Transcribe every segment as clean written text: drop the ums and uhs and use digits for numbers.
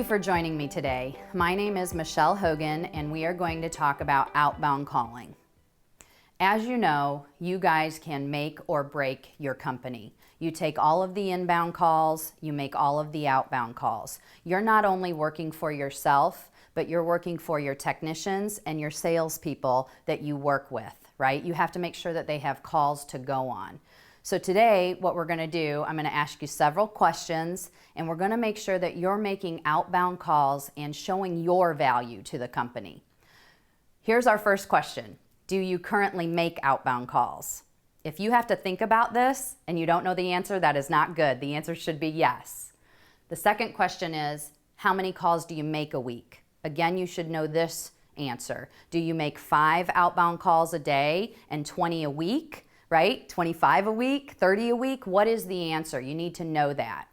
you for joining me today. My name is Michelle Hogan, and we are going to talk about outbound calling. As you know, you guys can make or break your company. You take all of the inbound calls, you make all of the outbound calls. You're not only working for yourself, but you're working for your technicians and your salespeople that you work with, right? You have to make sure that they have calls to go on. So today, what we're gonna do, I'm gonna ask you several questions, and we're gonna make sure that you're making outbound calls and showing your value to the company. Here's our first question. Do you currently make outbound calls? If you have to think about this and you don't know the answer, that is not good. The answer should be yes. The second question is, how many calls do you make a week? Again, you should know this answer. Do you make 5 outbound calls a day and 20 a week? Right? 25 a week, 30 a week? What is the answer? You need to know that.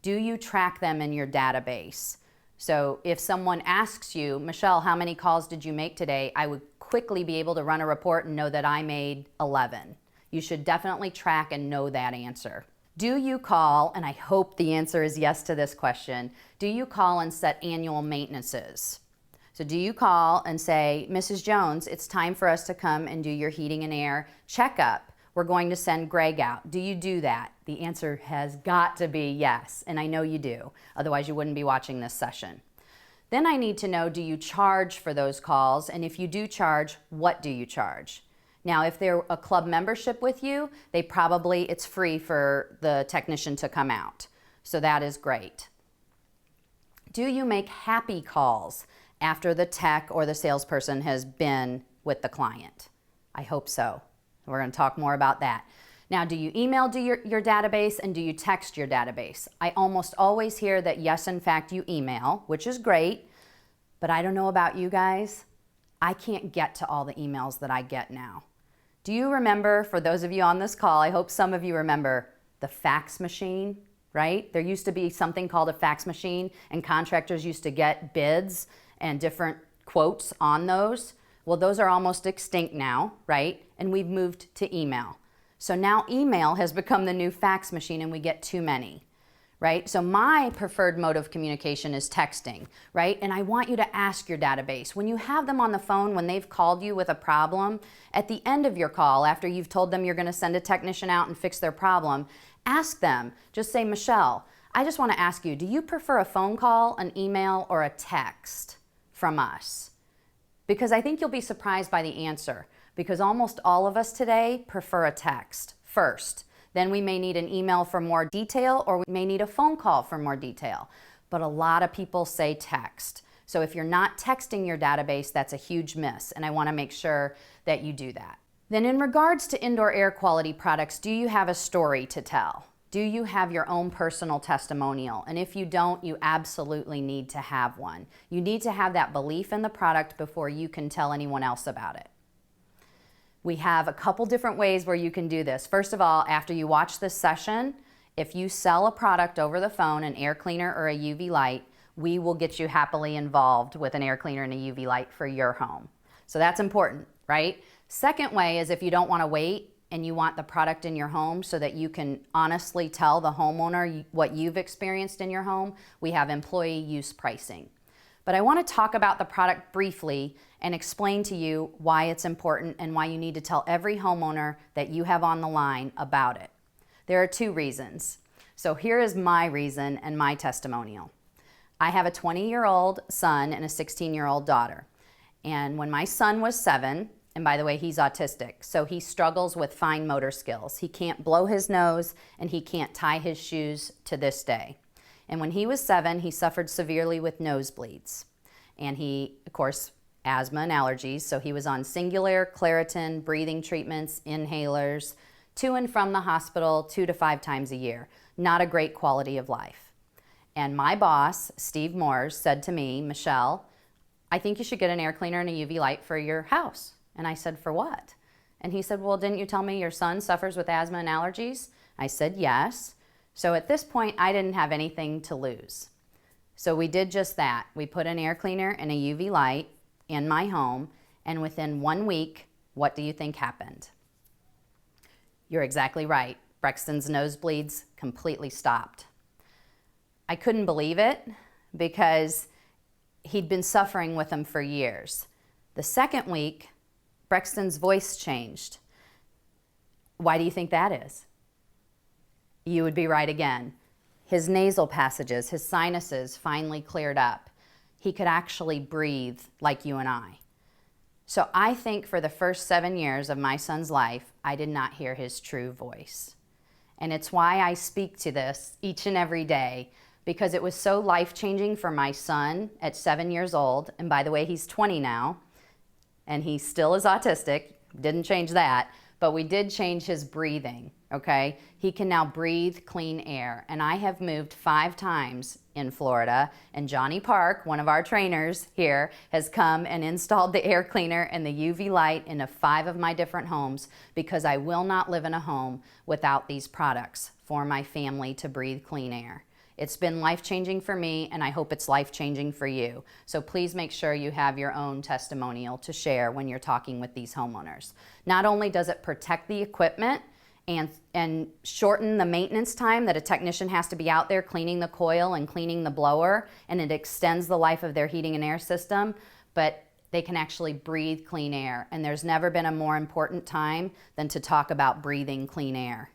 Do you track them in your database? So if someone asks you, Michelle, how many calls did you make today? I would quickly be able to run a report and know that I made 11. You should definitely track and know that answer. Do you call, and I hope the answer is yes to this question, do you call and set annual maintenances? So do you call and say, Mrs. Jones, it's time for us to come and do your heating and air checkup. We're going to send Greg out. Do you do that? The answer has got to be yes, and I know you do. Otherwise, you wouldn't be watching this session. Then I need to know, do you charge for those calls? And if you do charge, what do you charge? Now, if they're a club membership with you, it's free for the technician to come out. So that is great. Do you make happy calls after the tech or the salesperson has been with the client? I hope so. We're going to talk more about that. Now, do you email your database and do you text your database? I almost always hear that yes, in fact, you email, which is great, but I don't know about you guys. I can't get to all the emails that I get now. Do you remember, for those of you on this call, I hope some of you remember the fax machine, right? There used to be something called a fax machine, and contractors used to get bids and different quotes on those. Well, those are almost extinct now, right? And we've moved to email. So now email has become the new fax machine and we get too many, right? So my preferred mode of communication is texting, right? And I want you to ask your database. When you have them on the phone, when they've called you with a problem, at the end of your call, after you've told them you're gonna send a technician out and fix their problem, ask them, just say, Michelle, I just wanna ask you, do you prefer a phone call, an email, or a text from us? Because I think you'll be surprised by the answer, because almost all of us today prefer a text first. Then we may need an email for more detail, or we may need a phone call for more detail. But a lot of people say text. So if you're not texting your database, that's a huge miss, and I want to make sure that you do that. Then in regards to indoor air quality products, do you have a story to tell? Do you have your own personal testimonial? And if you don't, you absolutely need to have one. You need to have that belief in the product before you can tell anyone else about it. We have a couple different ways where you can do this. First of all, after you watch this session, if you sell a product over the phone, an air cleaner or a UV light, we will get you happily involved with an air cleaner and a UV light for your home. So that's important, right? Second way is if you don't want to wait and you want the product in your home so that you can honestly tell the homeowner what you've experienced in your home, we have employee use pricing. But I want to talk about the product briefly and explain to you why it's important and why you need to tell every homeowner that you have on the line about it. There are 2 reasons. So here is my reason and my testimonial. I have a 20-year-old son and a 16-year-old daughter. And when my son was 7, and by the way, he's autistic, so he struggles with fine motor skills. He can't blow his nose and he can't tie his shoes to this day. And when he was 7, he suffered severely with nosebleeds. And he, of course, asthma and allergies, so he was on Singulair, Claritin, breathing treatments, inhalers, to and from the hospital 2 to 5 times a year. Not a great quality of life. And my boss, Steve Moores, said to me, Michelle, I think you should get an air cleaner and a UV light for your house. And I said, for what? And he said, well, didn't you tell me your son suffers with asthma and allergies? I said, yes. So at this point, I didn't have anything to lose. So we did just that. We put an air cleaner and a UV light in my home, and within 1 week, what do you think happened? You're exactly right. Brexton's nosebleeds completely stopped. I couldn't believe it, because he'd been suffering with them for years. The second week, Brexton's voice changed. Why do you think that is? You would be right again. His nasal passages, his sinuses finally cleared up. He could actually breathe like you and I. So I think for the first 7 years of my son's life, I did not hear his true voice. And it's why I speak to this each and every day, because it was so life-changing for my son at 7 years old. And by the way, he's 20 now, and he still is autistic. Didn't change that, but we did change his breathing, okay? He can now breathe clean air. And I have moved 5 times in Florida, and Johnny Park, one of our trainers here, has come and installed the air cleaner and the UV light into 5 of my different homes, because I will not live in a home without these products for my family to breathe clean air. It's been life-changing for me, and I hope it's life-changing for you. So please make sure you have your own testimonial to share when you're talking with these homeowners. Not only does it protect the equipment and shorten the maintenance time that a technician has to be out there cleaning the coil and cleaning the blower, and it extends the life of their heating and air system, but they can actually breathe clean air. And there's never been a more important time than to talk about breathing clean air.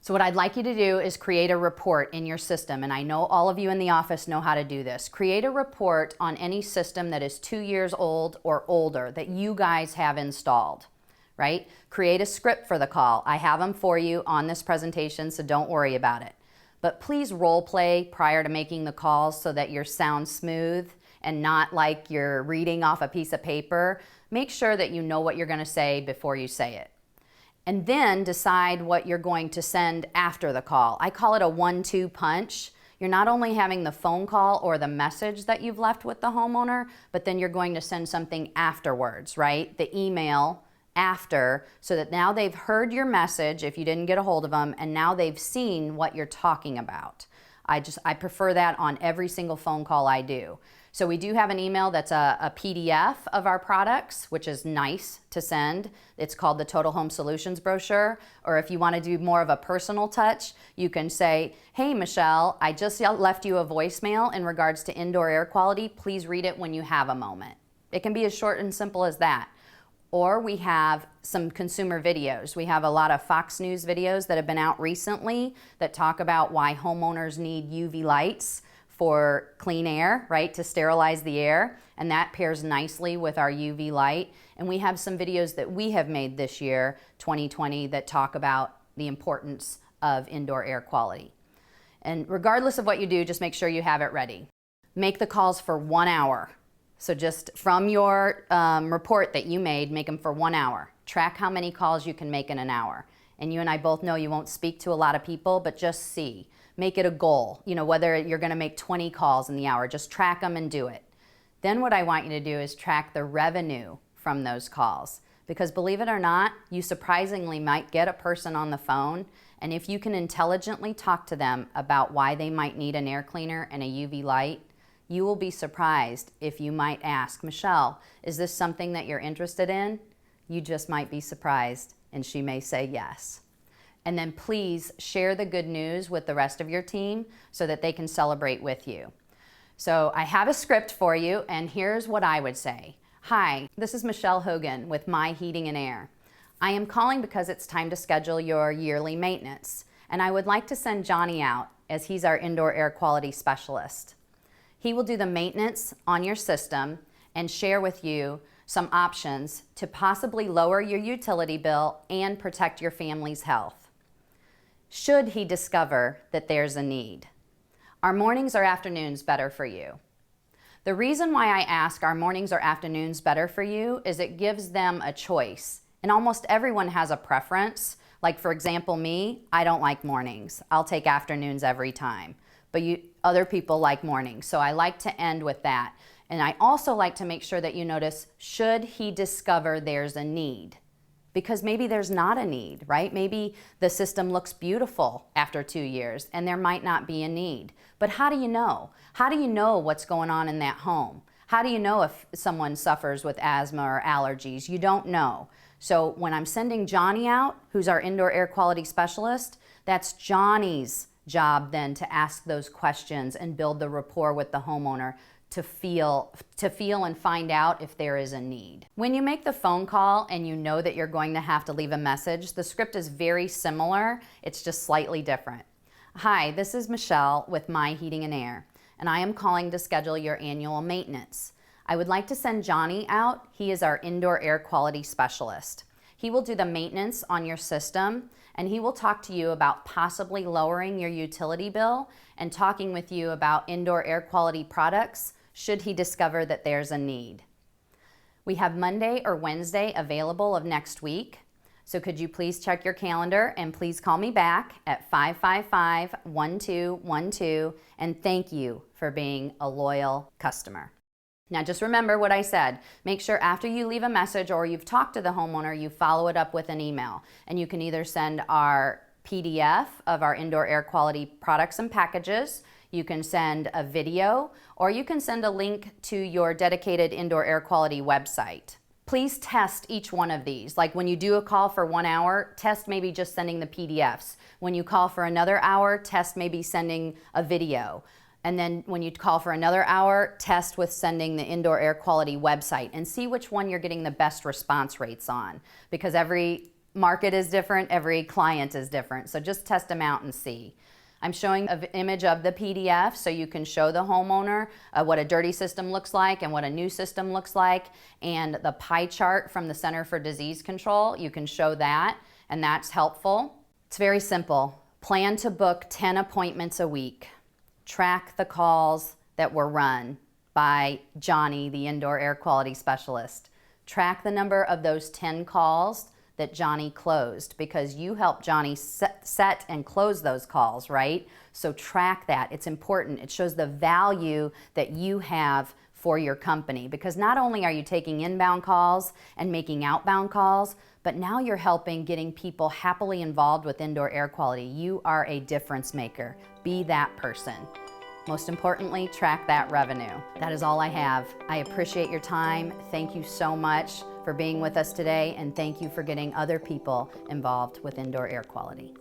So what I'd like you to do is create a report in your system, and I know all of you in the office know how to do this. Create a report on any system that is 2 years old or older that you guys have installed, right? Create a script for the call. I have them for you on this presentation, so don't worry about it. But please role play prior to making the calls so that your sound smooth and not like you're reading off a piece of paper. Make sure that you know what you're going to say before you say it. And then decide what you're going to send after the call. I call it a 1-2 punch. You're not only having the phone call or the message that you've left with the homeowner, but then you're going to send something afterwards, right? The email after, so that now they've heard your message if you didn't get a hold of them, and now they've seen what you're talking about. I prefer that on every single phone call I do. So we do have an email that's a PDF of our products, which is nice to send. It's called the Total Home Solutions Brochure. Or if you want to do more of a personal touch, you can say, hey, Michelle, I just left you a voicemail in regards to indoor air quality. Please read it when you have a moment. It can be as short and simple as that. Or we have some consumer videos. We have a lot of Fox News videos that have been out recently that talk about why homeowners need UV lights for clean air, right, to sterilize the air, and that pairs nicely with our UV light. And we have some videos that we have made this year, 2020, that talk about the importance of indoor air quality. And regardless of what you do, just make sure you have it ready. Make the calls for 1 hour. So just from your report that you made, make them for 1 hour. Track how many calls you can make in an hour. And you and I both know you won't speak to a lot of people, but just see. Make it a goal, you know, whether you're going to make 20 calls in the hour, just track them and do it. Then what I want you to do is track the revenue from those calls. Because believe it or not, you surprisingly might get a person on the phone, and if you can intelligently talk to them about why they might need an air cleaner and a UV light, you will be surprised if you might ask, Michelle, is this something that you're interested in? You just might be surprised, and she may say yes. And then please share the good news with the rest of your team so that they can celebrate with you. So I have a script for you, and here's what I would say. Hi, this is Michelle Hogan with My Heating and Air. I am calling because it's time to schedule your yearly maintenance, and I would like to send Johnny out as he's our indoor air quality specialist. He will do the maintenance on your system and share with you some options to possibly lower your utility bill and protect your family's health, should he discover that there's a need. Are mornings or afternoons better for you? The reason why I ask are mornings or afternoons better for you is it gives them a choice. And almost everyone has a preference. Like for example, me, I don't like mornings. I'll take afternoons every time. But other people like mornings. So I like to end with that. And I also like to make sure that you notice, should he discover there's a need? Because maybe there's not a need, right? Maybe the system looks beautiful after 2 years and there might not be a need. But how do you know? How do you know what's going on in that home? How do you know if someone suffers with asthma or allergies? You don't know. So when I'm sending Johnny out, who's our indoor air quality specialist, that's Johnny's job then to ask those questions and build the rapport with the homeowner to feel and find out if there is a need. When you make the phone call and you know that you're going to have to leave a message, the script is very similar, it's just slightly different. Hi, this is Michelle with My Heating and Air, and I am calling to schedule your annual maintenance. I would like to send Johnny out. He is our indoor air quality specialist. He will do the maintenance on your system, and he will talk to you about possibly lowering your utility bill and talking with you about indoor air quality products should he discover that there's a need. We have Monday or Wednesday available of next week, so could you please check your calendar and please call me back at 555-1212, and thank you for being a loyal customer. Now just remember what I said. Make sure after you leave a message or you've talked to the homeowner, you follow it up with an email. And you can either send our PDF of our indoor air quality products and packages, you can send a video, or you can send a link to your dedicated indoor air quality website. Please test each one of these. Like when you do a call for 1 hour, test maybe just sending the PDFs. When you call for another hour, test maybe sending a video. And then when you call for another hour, test with sending the indoor air quality website and see which one you're getting the best response rates on, because every market is different, every client is different. So just test them out and see. I'm showing an image of the PDF so you can show the homeowner what a dirty system looks like and what a new system looks like, and the pie chart from the Center for Disease Control, you can show that, and that's helpful. It's very simple. Plan to book 10 appointments a week. Track the calls that were run by Johnny, the indoor air quality specialist. Track the number of those 10 calls that Johnny closed, because you helped Johnny set and close those calls, right? So track that. It's important. It shows the value that you have for your company, because not only are you taking inbound calls and making outbound calls, but now you're helping getting people happily involved with indoor air quality. You are a difference maker. Be that person. Most importantly, track that revenue. That is all I have. I appreciate your time. Thank you so much for being with us today, and thank you for getting other people involved with indoor air quality.